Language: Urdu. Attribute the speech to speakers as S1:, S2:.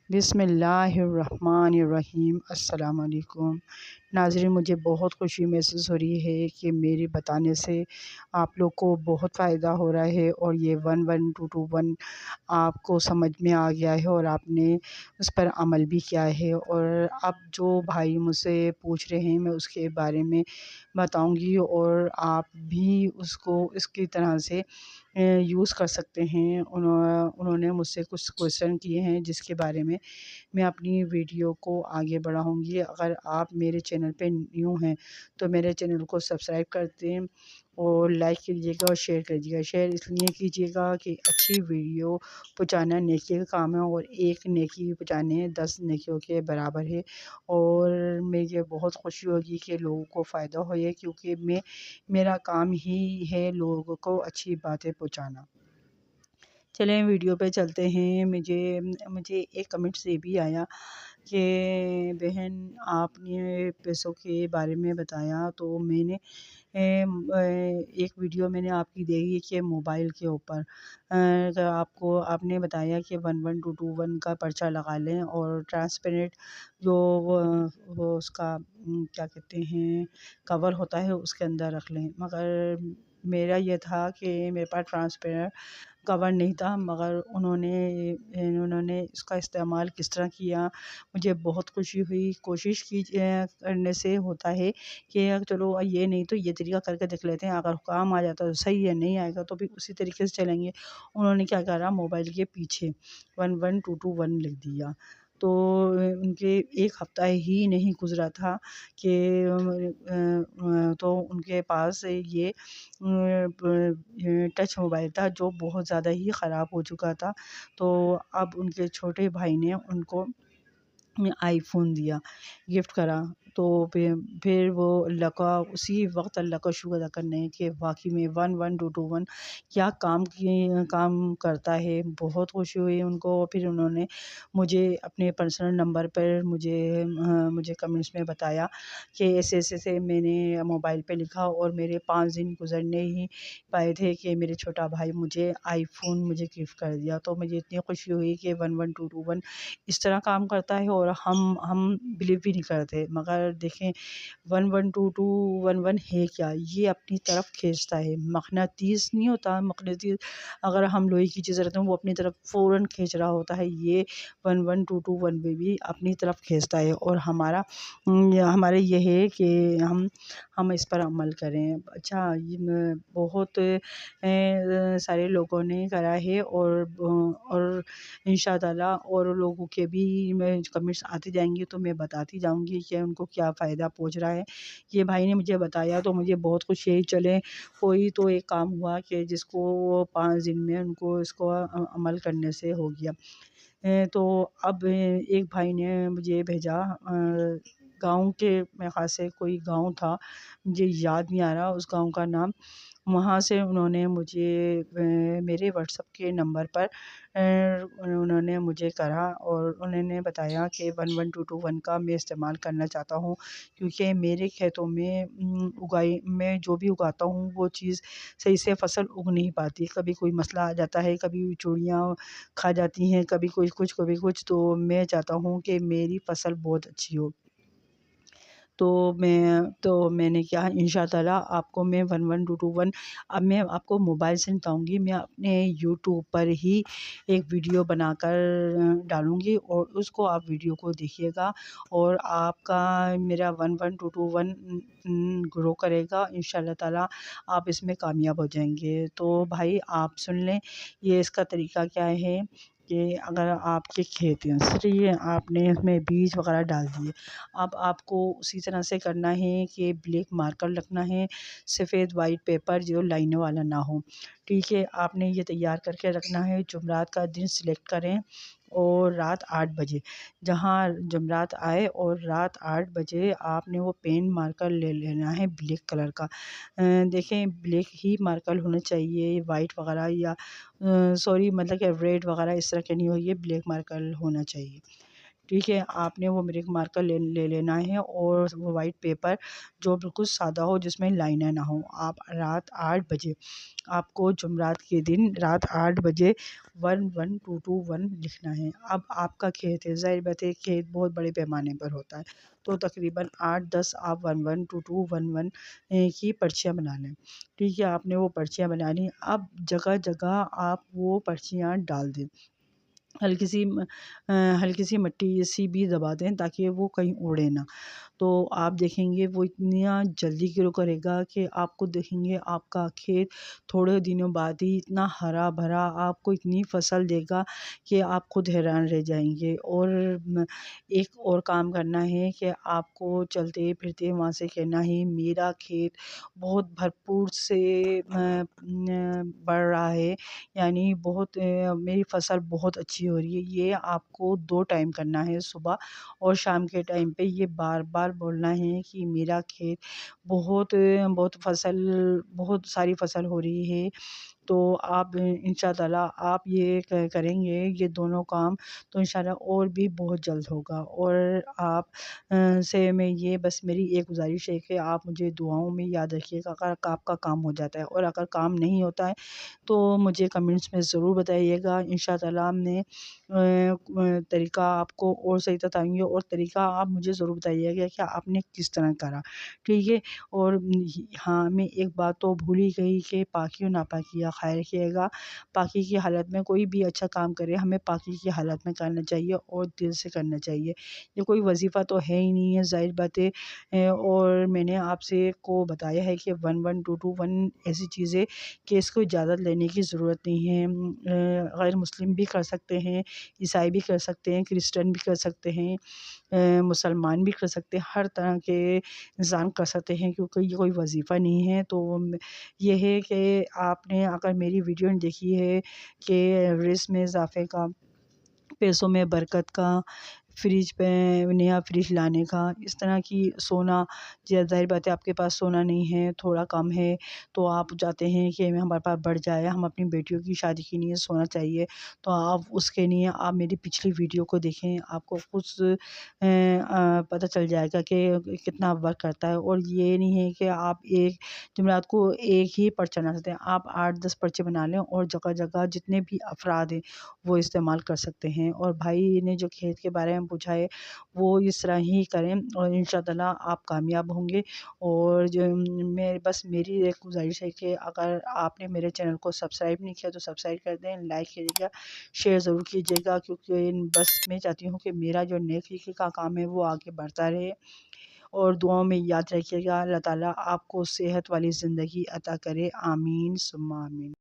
S1: بسم اللہ الرحمن الرحیم۔ السلام علیکم ناظرین، مجھے بہت خوشی محسوس ہو رہی ہے کہ میرے بتانے سے آپ لوگ کو بہت فائدہ ہو رہا ہے اور یہ 11221 آپ کو سمجھ میں آ گیا ہے اور آپ نے اس پر عمل بھی کیا ہے۔ اور اب جو بھائی مجھ سے پوچھ رہے ہیں میں اس کے بارے میں بتاؤں گی اور آپ بھی اس کو اس کی طرح سے یوز کر سکتے ہیں۔ انہوں نے مجھ سے کچھ کویشچن کیے ہیں جس کے بارے میں اپنی ویڈیو کو آگے بڑھاؤں گی۔ اگر آپ میرے چینل پہ نیو ہیں تو میرے چینل کو سبسکرائب کر دیں اور لائک کیجیے گا اور شیئر کیجیے گا۔ شیئر اس لیے کیجیے گا کہ اچھی ویڈیو پہنچانا نیکی کا کام ہے اور ایک نیکی پہنچانے 10 نیکیوں کے برابر ہے۔ اور مجھے بہت خوشی ہوگی کہ لوگوں کو فائدہ ہو، کیونکہ میرا کام ہی ہے لوگوں کو اچھی باتیں پہنچانا۔ چلیں ویڈیو پہ چلتے ہیں۔ مجھے ایک کمنٹ سے بھی آیا کہ بہن آپ نے پیسوں کے بارے میں بتایا، تو میں نے ایک ویڈیو میں نے آپ کی دیکھی کہ موبائل کے اوپر آپ نے بتایا کہ 11221 کا پرچہ لگا لیں اور ٹرانسپیرنٹ جو وہ اس کا کیا کہتے ہیں کور ہوتا ہے اس کے اندر رکھ لیں۔ مگر میرا یہ تھا کہ میرے پاس ٹرانسپیرنٹ کور نہیں تھا، مگر انہوں نے اس کا استعمال کس طرح کیا مجھے بہت خوشی ہوئی۔ کوشش کرنے سے ہوتا ہے کہ چلو یہ نہیں تو یہ طریقہ کر کے دیکھ لیتے ہیں، اگر کام آ جاتا تو صحیح ہے، نہیں آئے گا تو بھی اسی طریقے سے چلیں گے۔ انہوں نے کیا کرا، موبائل کے پیچھے 11221 لکھ دیا۔ تو ان کے ایک ہفتہ ہی نہیں گزرا تھا کہ تو ان کے پاس یہ ٹچ موبائل تھا جو بہت زیادہ ہی خراب ہو چکا تھا۔ تو اب ان کے چھوٹے بھائی نے ان کو آئی فون دیا، گفٹ کرا۔ تو پھر وہ اسی وقت اللہ کا شکر ادا کرنے کہ واقعی میں 11221 کیا کام کرتا ہے۔ بہت خوشی ہوئی ان کو۔ پھر انہوں نے مجھے اپنے پرسنل نمبر پر مجھے کمنٹس میں بتایا کہ ایسے میں نے موبائل پہ لکھا اور میرے 5 دن گزرنے ہی پائے تھے کہ میرے چھوٹا بھائی مجھے آئی فون گفٹ کر دیا۔ تو مجھے اتنی خوشی ہوئی کہ 11221 اس طرح کام کرتا ہے اور ہم بلیو بھی نہیں کرتے، مگر دیکھیں 11221 ہے کیا، یہ اپنی طرف کھینچتا ہے۔ مقناطیس نہیں ہوتا، مقناطیس اگر ہم لوہے کی چیز رکھتے ہیں وہ اپنی طرف فوراً کھینچ رہا ہوتا ہے، یہ 11221 بھی اپنی طرف کھینچتا ہے۔ اور ہمارے یہ ہے کہ ہم اس پر عمل کریں۔ اچھا، بہت سارے لوگوں نے کرا ہے اور انشاءاللہ اور لوگوں کے بھی میں کمنٹس آتے جائیں گے تو میں بتاتی جاؤں گی کہ ان کو کیا فائدہ پہنچ رہا ہے۔ یہ بھائی نے مجھے بتایا تو مجھے بہت خوشی ہے۔ چلیں کوئی تو ایک کام ہوا کہ جس کو 5 دن میں ان کو اس کو عمل کرنے سے ہو گیا۔ تو اب ایک بھائی نے مجھے بھیجا گاؤں کے، میرے خیال سے کوئی گاؤں تھا، مجھے یاد نہیں آ رہا اس گاؤں کا نام۔ وہاں سے انہوں نے مجھے میرے واٹس ایپ کے نمبر پر انہوں نے مجھے کرا اور انہوں نے بتایا کہ 11221 کا میں استعمال کرنا چاہتا ہوں، کیونکہ میرے کھیتوں میں جو بھی اگاتا ہوں وہ چیز صحیح سے فصل اگ نہیں پاتی، کبھی کوئی مسئلہ آ جاتا ہے، کبھی چوڑیاں کھا جاتی ہیں، کبھی کبھی کچھ، تو میں چاہتا ہوں کہ میری فصل بہت اچھی ہو۔ تو میں نے کیا، انشاءاللہ آپ کو میں 11221 اب میں آپ کو موبائل سے بتاؤں گی، میں اپنے یوٹیوب پر ہی ایک ویڈیو بنا کر ڈالوں گی اور اس کو آپ ویڈیو کو دیکھیے گا اور آپ کا میرا 11221 گرو کرے گا انشاءاللہ تعالیٰ، آپ اس میں کامیاب ہو جائیں گے۔ تو بھائی آپ سن لیں یہ اس کا طریقہ کیا ہے کہ اگر آپ کے کھیت ہیں صرف آپ نے اس میں بیج وغیرہ ڈال دیے، اب آپ کو اسی طرح سے کرنا ہے کہ بلیک مارکر رکھنا ہے، سفید وائٹ پیپر جو لائنوں والا نہ ہو، ٹھیک ہے۔ آپ نے یہ تیار کر کے رکھنا ہے۔ جمعرات کا دن سلیکٹ کریں اور رات 8 بجے، جہاں جمعرات آئے اور رات 8 بجے آپ نے وہ پین مارکر لے لینا ہے بلیک کلر کا۔ دیکھیں بلیک ہی مارکر ہونا چاہیے، وائٹ وغیرہ مطلب کہ ریڈ وغیرہ اس طرح کے نہیں ہو، یہ بلیک مارکر ہونا چاہیے، ٹھیک ہے، آپ نے وہ مریک مارکر لے لینا ہے اور وہ وائٹ پیپر جو بالکل سادہ ہو، جس میں لائنیں نہ ہوں۔ آپ رات 8 بجے، آپ کو جمعرات کے دن رات 8 بجے 11221 لکھنا ہے۔ اب آپ کا کھیت ہے، ظاہر بات ہے کھیت بہت بڑے پیمانے پر ہوتا ہے، تو تقریباً 8-10 آپ 112211 کی پرچیاں بنا لیں۔ ٹھیک ہے، آپ نے وہ پرچیاں بنا لیں۔ اب جگہ جگہ آپ وہ پرچیاں ڈال دیں، ہلکی سی مٹی سی بھی دبا دیں تاکہ وہ کہیں اڑے نہ۔ تو آپ دیکھیں گے وہ اتنا جلدی گرو کرے گا کہ آپ کو دیکھیں گے آپ کا کھیت تھوڑے دنوں بعد ہی اتنا ہرا بھرا، آپ کو اتنی فصل دے گا کہ آپ خود حیران رہ جائیں گے۔ اور ایک اور کام کرنا ہے کہ آپ کو چلتے پھرتے وہاں سے کہنا ہے میرا کھیت بہت بھرپور سے بڑھ رہا ہے، یعنی بہت میری فصل بہت اچھی ہو رہی ہے۔ یہ آپ کو 2 ٹائم کرنا ہے، صبح اور شام کے ٹائم پہ یہ بار بار بولنا ہے کہ میرا کھیت بہت ساری فصل ہو رہی ہے۔ تو آپ انشاءاللہ آپ یہ کریں گے یہ دونوں کام، تو انشاءاللہ اور بھی بہت جلد ہوگا۔ اور آپ سے میں یہ بس میری ایک گزارش ہے کہ آپ مجھے دعاؤں میں یاد رکھیے گا اگر آپ کا کام ہو جاتا ہے، اور اگر کام نہیں ہوتا ہے تو مجھے کمنٹس میں ضرور بتائیے گا۔ انشاءاللہ میں طریقہ آپ کو اور صحیح بتائیں گے، اور طریقہ آپ مجھے ضرور بتائیے گا کہ آپ نے کس طرح کرا، ٹھیک ہے۔ اور ہاں، میں ایک بات تو بھول ہی گئی کہ پاکی و ناپاکی کا خیال رکھیے گا۔ پاکی کی حالت میں کوئی بھی اچھا کام کرے ہمیں پاکی کی حالت میں کرنا چاہیے اور دل سے کرنا چاہیے۔ یہ کوئی وظیفہ تو ہے ہی نہیں ہے، ظاہر بات ہے۔ اور میں نے آپ سے کو بتایا ہے کہ 11221 ایسی چیز ہے کہ اس کو اجازت لینے کی ضرورت نہیں ہے۔ غیر مسلم بھی کر سکتے ہیں، عیسائی بھی کر سکتے ہیں، کرسچن بھی کر سکتے ہیں، مسلمان بھی کر سکتے ہیں، ہر طرح کے انسان کر سکتے ہیں، کیونکہ یہ کوئی وظیفہ نہیں ہے۔ تو یہ ہے کہ آپ نے اگر میری ویڈیو نے دیکھی ہے کہ رزق میں اضافے کا، پیسوں میں برکت کا، فریج پہ نیا فریج لانے کا، اس طرح کی سونا، ظاہر بات ہے آپ کے پاس سونا نہیں ہے، تھوڑا کم ہے، تو آپ چاہتے ہیں کہ ہمارے پاس بڑھ جائے، ہم اپنی بیٹیوں کی شادی کے لیے سونا چاہیے، تو آپ اس کے لیے آپ میری پچھلی ویڈیو کو دیکھیں، آپ کو کچھ پتہ چل جائے گا کہ کتنا ورک کرتا ہے۔ اور یہ نہیں ہے کہ آپ ایک جمعرات کو ایک ہی پرچہ نہ سکتے ہیں، آپ 8-10 پرچے بنا لیں، اور جگہ جگہ جتنے بھی افراد ہیں وہ استعمال کر سکتے ہیں۔ اور بھائی نے جو کھیت کے بارے میں پوچھا ہے وہ اس طرح ہی کریں، اور انشاءاللہ آپ کامیاب ہوں گے۔ اور میری ایک گزارش ہے کہ اگر آپ نے میرے چینل کو سبسکرائب نہیں کیا تو سبسکرائب کر دیں، لائک کیجیے گا، شیئر ضرور کیجیے گا، کیونکہ بس میں چاہتی ہوں کہ میرا جو نیکی کا کام ہے وہ آگے بڑھتا رہے۔ اور دعاؤں میں یاد رکھیے گا، اللہ تعالیٰ آپ کو صحت والی زندگی عطا کرے، آمین ثم آمین۔